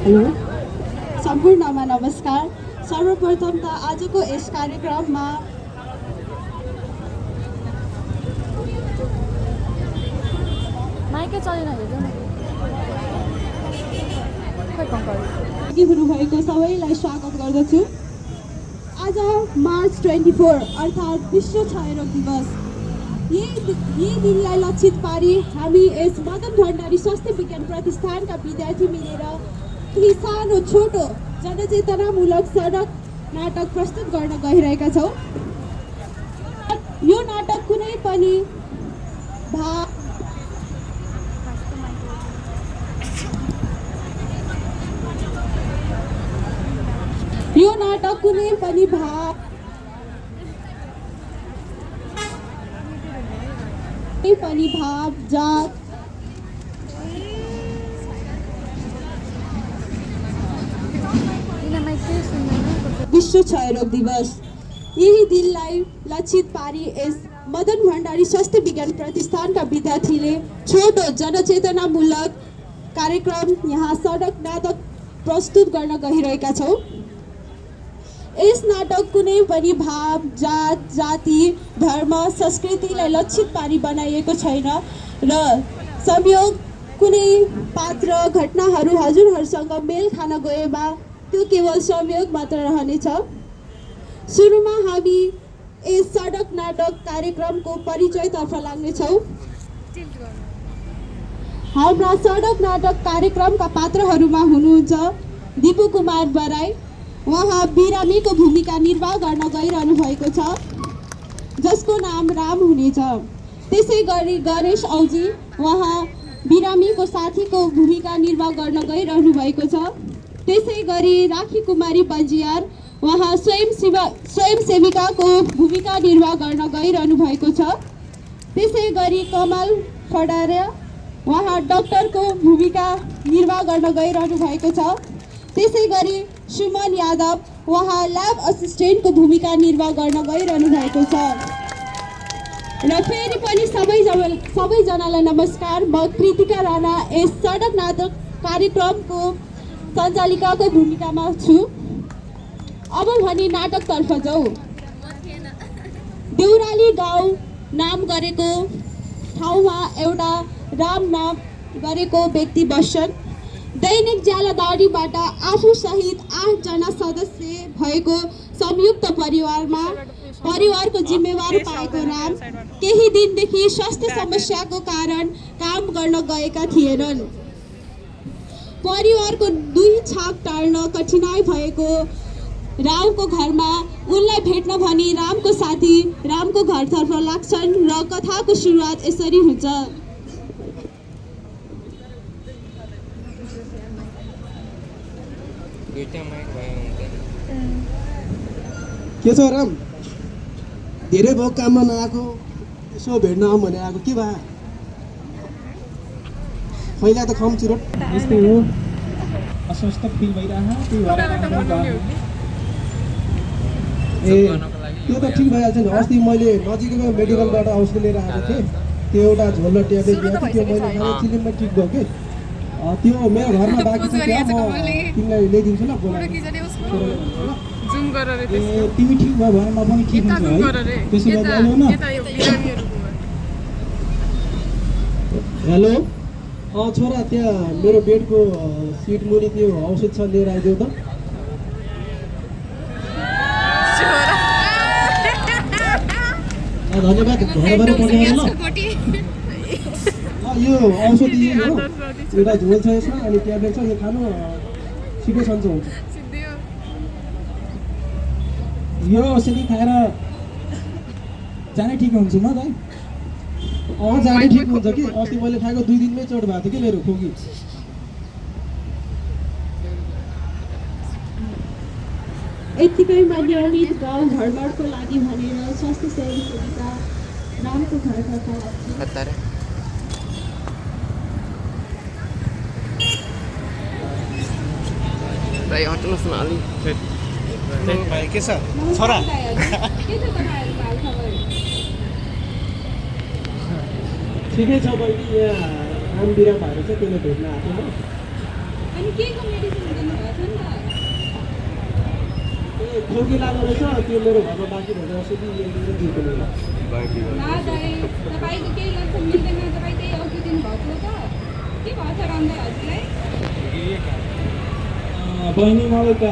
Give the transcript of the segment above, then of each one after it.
Hello सम्पूर्णमा नमस्कार। सर्वप्रथम त आजको यस कार्यक्रममा माइकै चलेन हेर्नु खै कङ्कल अघि हुनुभएको सबैलाई स्वागत गर्दछु। आज मार्च 24 अर्थात् विश्व क्षयरोग दिवस। यही दिनलाई लक्षित पारी हामी यस मदन भण्डारी स्वास्थ्य विज्ञान प्रतिष्ठानका विद्यार्थी मिलेर केही सानो छोटो जनचेतनामूलक सडक नाटक प्रस्तुत गर्न गइरहेका छौँ। यो नाटक कुनै पनि भाव जात विश्व क्षयरोग दिवस। यही दिनलाई लक्षित पारी यस मदन भण्डारी स्वास्थ्य विज्ञान प्रतिष्ठानका विद्यार्थीले छोटो जनचेतनामूलक कार्यक्रम यहाँ सडक नाटक प्रस्तुत गर्न गइरहेका छौँ। यस नाटक कुनै पनि भाव जात जाति धर्म संस्कृतिलाई लक्षित पारी बनाइएको छैन र संयोग कुनै पात्र घटनाहरू हजुरहरूसँग मेल खान गएमा त्यो केवल संयोग मात्र रहनेछ। सुरुमा हामी यस सडक नाटक कार्यक्रमको परिचयतर्फ लाग्नेछौँ। हाम्रा सडक नाटक कार्यक्रमका पात्रहरूमा हुनुहुन्छ दिपु कुमार बराई। उहाँ बिरामीको भूमिका निर्वाह गर्न गइरहनु भएको छ, जसको नाम राम हुनेछ। त्यसै गरी गणेश औजी, उहाँ बिरामीको साथीको भूमिका निर्वाह गर्न गइरहनु भएको छ। त्यसै गरी राखी कुमारी बन्जियार, उहाँ स्वयंसेविकाको भूमिका निर्वाह गर्न गइरहनु भएको छ। त्यसै गरी कमल फडारे, उहाँ डाक्टरको भूमिका निर्वाह गर्न गइरहनु भएको छ। त्यसै गरी सुमन यादव, उहाँ ल्याब असिस्टेन्टको भूमिका निर्वाह गर्न गइरहनु भएको छ। र फेरि पनि सबैजनालाई नमस्कार। म कृतिका राणा यस सडक नाटक कार्यक्रमको सञ्चालिकाको भूमिकामा छु। अब भने नाटकतर्फ जाउँ। देउराली गाउँ नाम गरेको ठाउँमा एउटा राम नाम गरेको व्यक्ति बस्छन्। दैनिक ज्यालादारीबाट आफू सहित 8 जना सदस्य भएको संयुक्त परिवारको जिम्मेवार पाएको राम केही दिनदेखि स्वास्थ्य समस्याको कारण काम गर्न गएका थिएनन्। परिवारको 2 छाक टार्न कठिनाइ भएको रामको घरमा उनलाई भेट्न भनी रामको साथी रामको घरतर्फ लाग्छन् र कथाको सुरुवात यसरी हुन्छ। के छ राम? धेरै भयो काममा नआएको, यसो भेट्न आऊँ भने आएको। के भयो? पहिला त खम चुरोट यस्तै हो, अस्वस्थ फिल भइरहेको त्यही भएर ए त्यो त ठिक भइहाल्छ नि। अस्ति मैले नजिकैको मेडिकलबाट औषधि लिएर आएको थिएँ। त्यो एउटा झोलमा ट्याब्लेट दिएको थियो, त्यो मैले खाने चिलिममा ठिक भयो कि त्यो मेरो घरमा बाँकी छ। त्यहाँ म तिमीलाई ल्याइदिन्छु ल। तिमी ठिक भयो भने म पनि ठिक हुन्छु है। त्यसो गरी आउनु न। हेलो छोरा, त्यहाँ मेरो बेडको सिट मुनि त्यो औषध छ, लिएर आइदेऊ त। धन्यवाद। घरबाट पठाउनु ल। यो औषधि यही हो, एउटा झोल छ यसमा, अनि ट्याब्लेट छ, यो खानु छिटो सन्चो हुन्छ। यो औषधि खाएर जानै ठिक हुन्छ न दाइ? जाने ठिक हुन्छ कि अस्ति मैले खाएको 2 दिनमै चोट भएको थियो कि मेरो खोकी। यतिकैमा नियमित गाउँ घरबारको लागि भनेर स्वास्थ्य सेविका रामको घरतर्फ लाग्छ। के छ छोरा? ठिकै छ बहिनी। यहाँ काम बिराम भएको छ, त्यसले भेट्न आएको म। अनि केको मेडिसिन दिनुभएको छ नि त खोकी लाग्दो रहेछ त्यो मेरो घरमा बाँकी भएको औषधि दिएको मेरो ना दाइ तपाईँको केही लक्षण मिल्दैन तपाईँ त्यही अघि दिनुभएको त के भएको छ रामदाइ हजुरलाई बहिनी मलाई त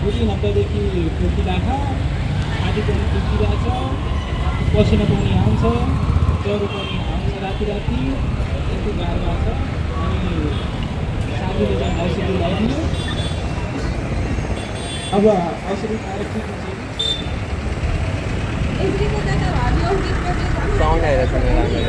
2 हप्तादेखि खोकी लाग्छ आदि पनि दुखिरहेछ पसिना पनि आउँछ ज्वरो पनि आउँछ राति राति यति गाह्रो भएको छ अनि साथीले चाहिँ औषधि लगाइदियो अब औषधि खाएर ठिक हुन्छ यसरी गर्दा त भावी औषधि साउन्ड आइरहेछ मेरो राम्ररी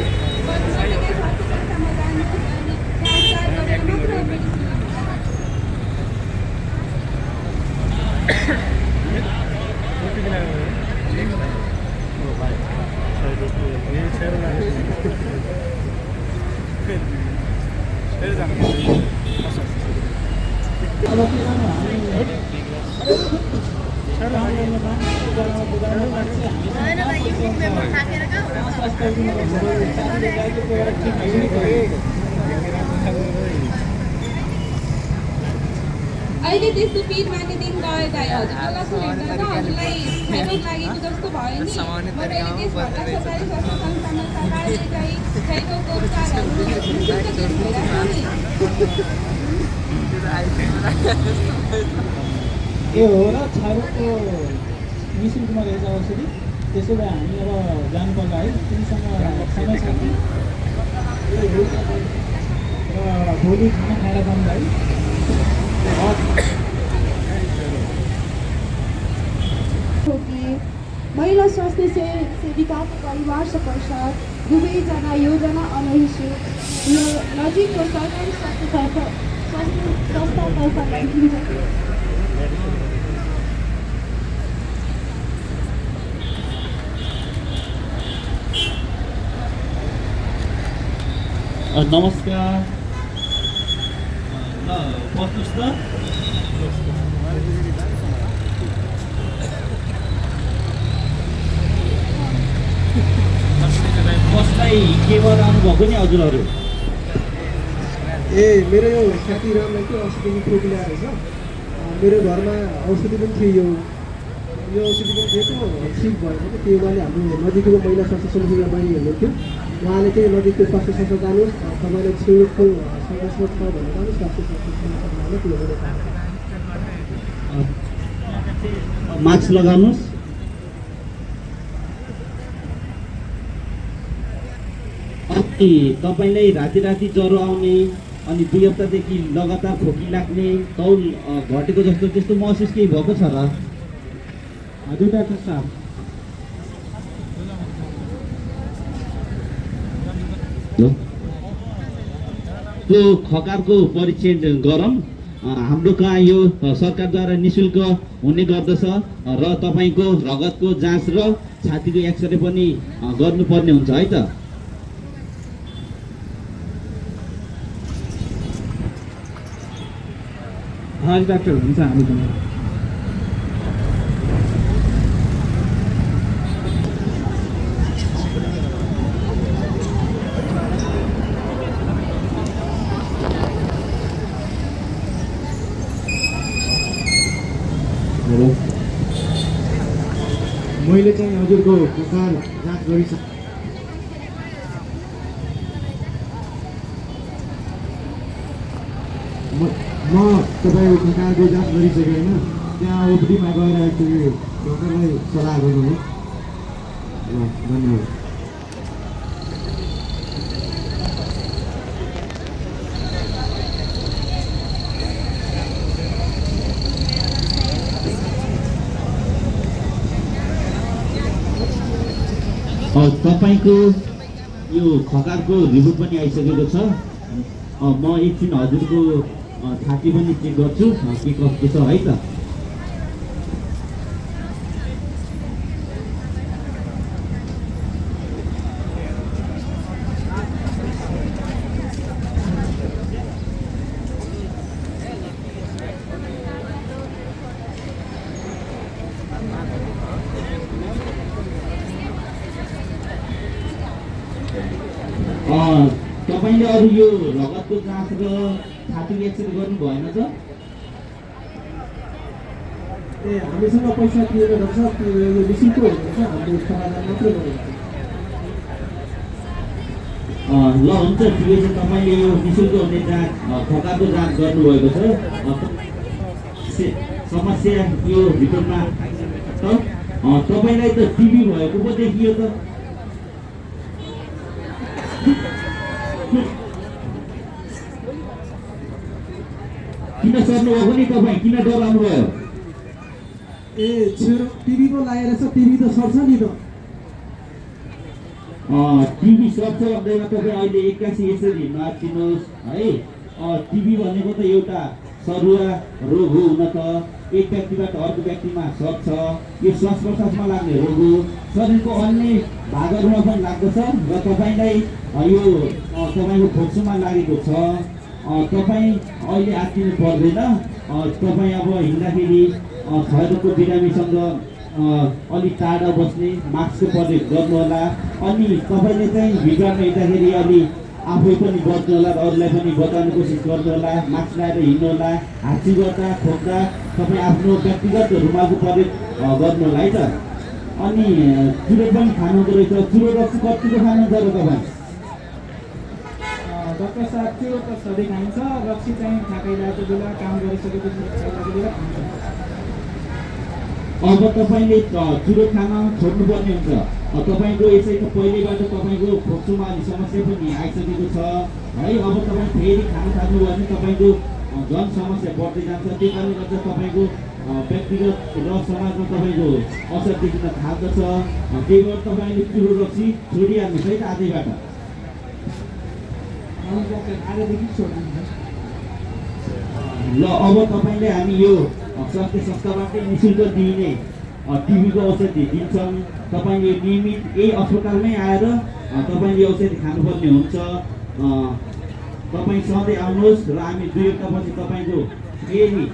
अब के गर्नु अहिले त्यस्तो पिर माने दिन गयो दाइ हजुरको लक्षण हेर्दा त हजुरलाई क्षयरोग लागेको जस्तो भयो नि म अहिले त्यसभन्दा सरकारी स्वास्थ्य संस्थामा सरकारले चाहिँ क्षयरोगको उपचारहरू ए हो र क्षयरोगको निःशुल्कमा रहेछ औषधि त्यसो भए हामी अब जानु पर्ला है तिमीसँग समय छ कि र भोलि खाना खाएर जानु है हो कि महिला स्वास्थ्य सेविकाको परिवार पश्चात दुवैजना योजना अनुसार यो नजिकको सरकारी संस्थातर्फ ल्याइदिन्छ नमस्कार ल बस्नुहोस् त कसलाई के गरेर आउनुभएको नि हजुरहरू ए मेरो यो साथी रामलाई के औषधि खोकी ल्याएर छ मेरो घरमा औषधि पनि थियो यो औषधि पनि दिएको ठिक भएको थियो त्यो उहाँले हाम्रो नजिकको महिला स्वास्थ्य समितिका बहिनी हुनुहुन्थ्यो उहाँले चाहिँ नजिकको स्वास्थ्य संस्था जानुहोस् तपाईँलाई छेउको समस्या छ भनेर जानुहोस् स्वास्थ्य संस्थाले त्यो मास्क लगाउनुहोस् अनि तपाईँलाई राति राति ज्वरो आउने अनि 2 हप्तादेखि लगातार खोकी लाग्ने तौल घटेको जस्तो त्यस्तो महसुस केही भएको छ र हजुर डाक्टर साहब त्यो खकारको परीक्षण गरौँ हाम्रो कहाँ यो सरकारद्वारा निःशुल्क हुने गर्दछ र तपाईँको रगतको जाँच र छातीको एक्सरे पनि गर्नुपर्ने हुन्छ है त हजुर डाक्टर हुन्छ हामी पनि मैले चाहिँ हजुरको खोकार जाँच गरिसकेँ म तपाईँको खोकारको जाँच गरिसकेँ होइन त्यहाँ ओपिडीमा गएर एकचोटि डक्टरलाई सल्लाह गर्नु हो ल धन्यवाद तपाईँको यो खकारको रिपोर्ट पनि आइसकेको छ म एकछिन हजुरको छाती पनि चेक गर्छु के कस्तो छ है त तपाईँले अरू यो रगतको जाँच र छातीको एक्सरे गर्नु भएन त? ए हामीसँग पैसा तिरेर डाक्टर साहब यो निःशुल्क हुँदैछ, हामीले समाधान मात्रै गर्नुहुन्छ। ल हुन्छ, ठिकै छ। तपाईँले यो निःशुल्क हुने जाँच थकाको जाँच गर्नुभएको छ। समस्या यो भित्रमा त तपाईँलाई त टिबी भएको पो देखियो त। किन सर्नुभएको नि तपाईँ? किन डराउनु भयो? ए छिरो टिभी पो लागेर छ, टिभी त सर्छ नि त। टिभी सर्छ भन्दैमा तपाईँ अहिले 81 यसरी नआत्तिनुहोस् है। टिभी भनेको त एउटा सरुवा रोग हो। हुन त एक व्यक्तिबाट अर्को व्यक्तिमा सर्छ। यो श्वास प्रश्वासमा लाग्ने रोग हो। शरीरको अन्य भागहरूमा पनि लाग्दछ र तपाईँलाई यो तपाईँको फोक्सोमा लागेको छ। तपाईँ अहिले आत्तिनु पर्दैन। तपाईँ अब हिँड्दाखेरि क्षयरोगको बिरामीसँग अलिक टाढा बस्ने, मास्कको प्रयोग गर्नुहोला। अनि तपाईँले चाहिँ भिडमा हिँड्दाखेरि अलि आफै पनि बच्नु होला र अरूलाई पनि बचाउने कोसिस गर्नुहोला। मास्क लगाएर हिँड्नुहोला। हाँसी गर्दा खोक्दा तपाईँ आफ्नो व्यक्तिगत रुमालको प्रयोग गर्नुहोला है त। अनि चुरोट पनि खानुहुँदो रहेछ। चुरोट रक्सी कतिको खानुहुन्छ र तपाईँ? डाक्टर साहब, त्यो त सधैँ खाइन्छ। रक्सी चाहिँ थाकाइरहेको बेला, काम गरिसकेपछि थाकाइरहेको बेला खान्छ। अब तपाईँले चुरोट खान छोड्नुपर्ने हुन्छ। तपाईँको यसैको पहिलेबाट तपाईँको फोक्सोमा अलिक समस्या पनि आइसकेको छ है। अब तपाईँ फेरि खान थाल्नुभयो भने तपाईँको झन् समस्या बढ्दै जान्छ। त्यो कारणले गर्दा तपाईँको व्यक्तिगत र समाजमा तपाईँको असर देखिन थाल्दछ। त्यही भएर तपाईँले चुरोट रक्सी छोडिहाल्नुहोस् है त आजैबाट। आजदेखि छोडिदिन्छ। ल अब तपाईँले हामी यो स्वास्थ्य संस्थाबाटै निःशुल्क दिइने टिबीको औषधि दिन्छौँ। तपाईँले नियमित यही अस्पतालमै आएर तपाईँले औषधि खानुपर्ने हुन्छ। तपाईँ सधैँ आउनुहोस् र हामी 2 हप्तापछि तपाईँको फेरि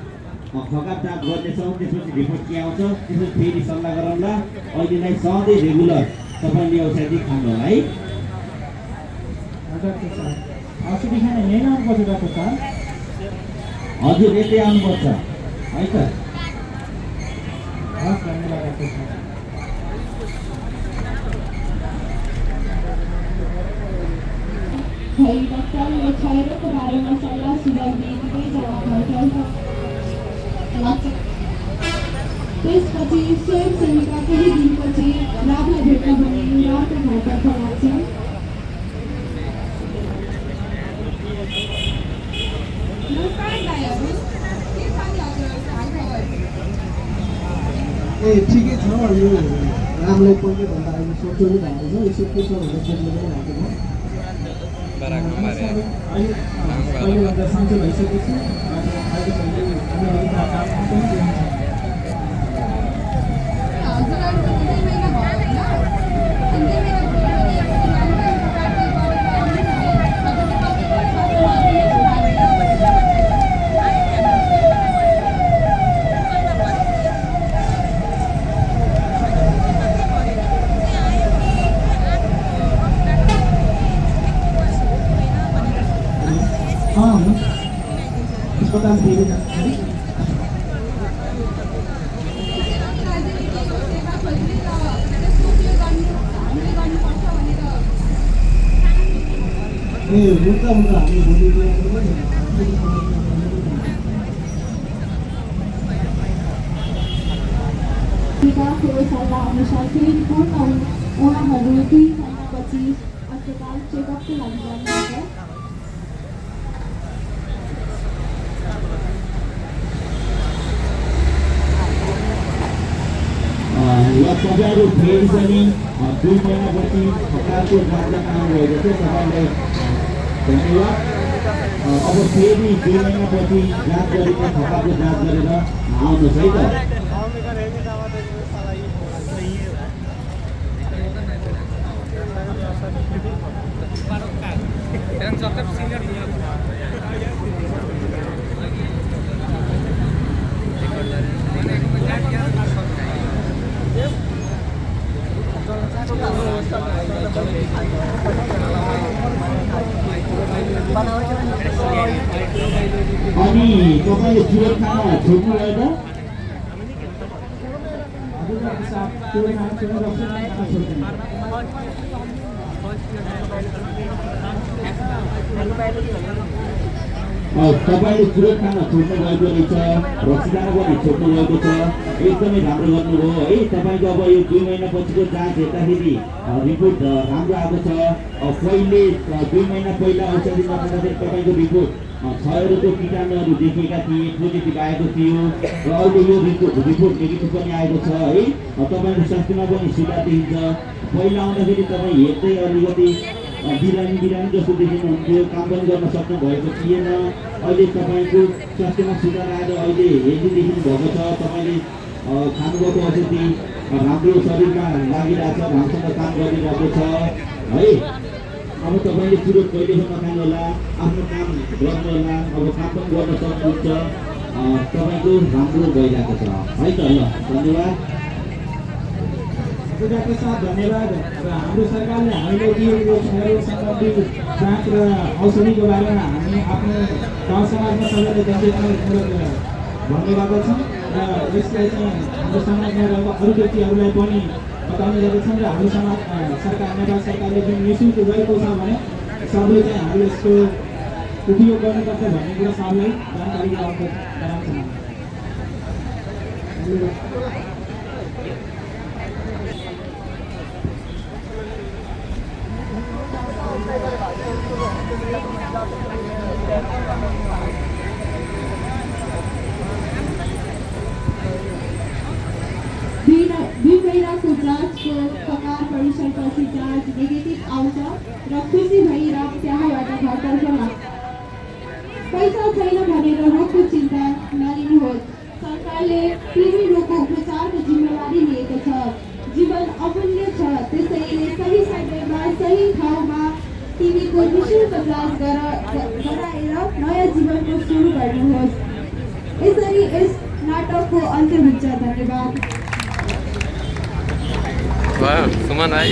खगात जाँच गर्नेछौँ। त्यसपछि रिपोर्ट के आउँछ त्यसपछि फेरि सल्लाह गरौँला। अहिलेलाई सधैँ रेगुलर तपाईँले औषधि खानु होला है। डाक्टर साहब, औषधि खान यहीँ आउनुपर्छ डाक्टर साहब? हजुर, यतै आउनुपर्छ है त। हस्, धन्यवाद डाक्टर साहब। है डाक्टरले क्षयरोगको बारेमा सल्लाह सुझाव दिएकै जवाब लाग्छ। त्यसपछि स्वयंसेविका केही दिनपछि रातलाई भेट्न भने रातको घरतर्फ लाग्छ। ए ठिकै छ, यो रामलाई पहिले भन्दा अहिले सोध्नु नि भएको छ। यसो के छ भनेर सोध्नु पनि भएको छ। पहिलेभन्दा सन्चो भइसकेपछि अहिले हामी अलिक काम पनि दिन्छ। अस्पताल फेरि जान्छ। ए हुन्छ हामी भोलि पिताको सल्लाह अनुसार फेरि पुनः उहाँहरू 2 घन्टापछि अस्पताल चेकअपको लागि जानुहुन्छ। ल तपाईँहरू फेरि पनि 2 महिनापछि खगाको जाँच गर्न आउनुभएको थियो। तपाईँलाई धन्यवाद। अब फेरि 2 महिनापछि जाँच गरेर खगाको जाँच गरेर आउनुहोस् है त। Thank you. अनि तपाईँले चुरोट खाना छोड्नु भयो त? तपाईँले चुरोट खाना छोड्नु भएको रहेछ, रक्सी खाना पनि छोड्नु भएको छ। एकदमै राम्रो गर्नुभयो है। तपाईँको अब यो 2 महिनापछिको जाँच हेर्दाखेरि रिपोर्ट राम्रो आएको छ। पहिले 2 महिना पहिला औषधि नखाँदाखेरि तपाईँको रिपोर्ट क्षयरोगको कीटाणुहरू देखिएका थिए, पोजिटिभ आएको थियो र अहिले यो रिपोर्ट नेगेटिभ पनि आएको छ है। तपाईँको स्वास्थ्यमा पनि सुधार देखिन्छ। पहिला आउँदाखेरि तपाईँ हेर्दै अलिकति बिरामी जस्तो देखिनुहुन्थ्यो, काम पनि गर्न सक्नु भएको थिएन। अहिले तपाईँको स्वास्थ्यमा सुधार आएर अहिले हेल्दी देखिनु भएको छ। तपाईँले खानुभएको औषधि राम्रो शरीरमा लागिरहेछ, राम्रोसँग काम गरिरहेको छ है। अब तपाईँले चुरोट कहिलेसम्म नखानु होला, आफ्नो काम गर्नु होला, अब काम पनि गर्न सक्नुहुन्छ। तपाईँको राम्रो भइरहेको छ है त। ल धन्यवाद। पूजाको साथ धन्यवाद। र हाम्रो सरकारले हामीले दिएको सहयोग सम्बन्धी जाँच र औषधिको बारेमा हामी आफ्नो गाउँ समाजमा सबैले जनचेतनामूलक भन्नुभएको छ र यसलाई चाहिँ हाम्रो समाजमा रहेको अरू व्यक्तिहरूलाई पनि बताउने गर्दछौँ र हाम्रो समाज सरकार नेपाल सरकारले जुन निःशुल्क गरेको छ भने सबले चाहिँ हामीले यसको उपयोग गर्नुपर्छ भन्ने कुरा सबलाई जानकारी गराउँछ। महिनाको जाँचको ककार परिसरपछि जाँच नेगेटिभ आउँछ र खुसी भएर त्यहाँबाट घरतर्फ लाग्छ। पैसा छैन भनेर रोगको चिन्ता नलिनुहोस्। सरकारले टिबी रोगको उपचारको जिम्मेवारी लिएको छ। जीवन अमूल्य छ, त्यसैले सही समयमा सही ठाउँमा टिबीको निःशुल्क जाँच गराएर नयाँ जीवनको सुरु गर्नुहोस्। यसरी यस नाटकको अन्त्य हुन्छ। धन्यवाद। सुमन भाइ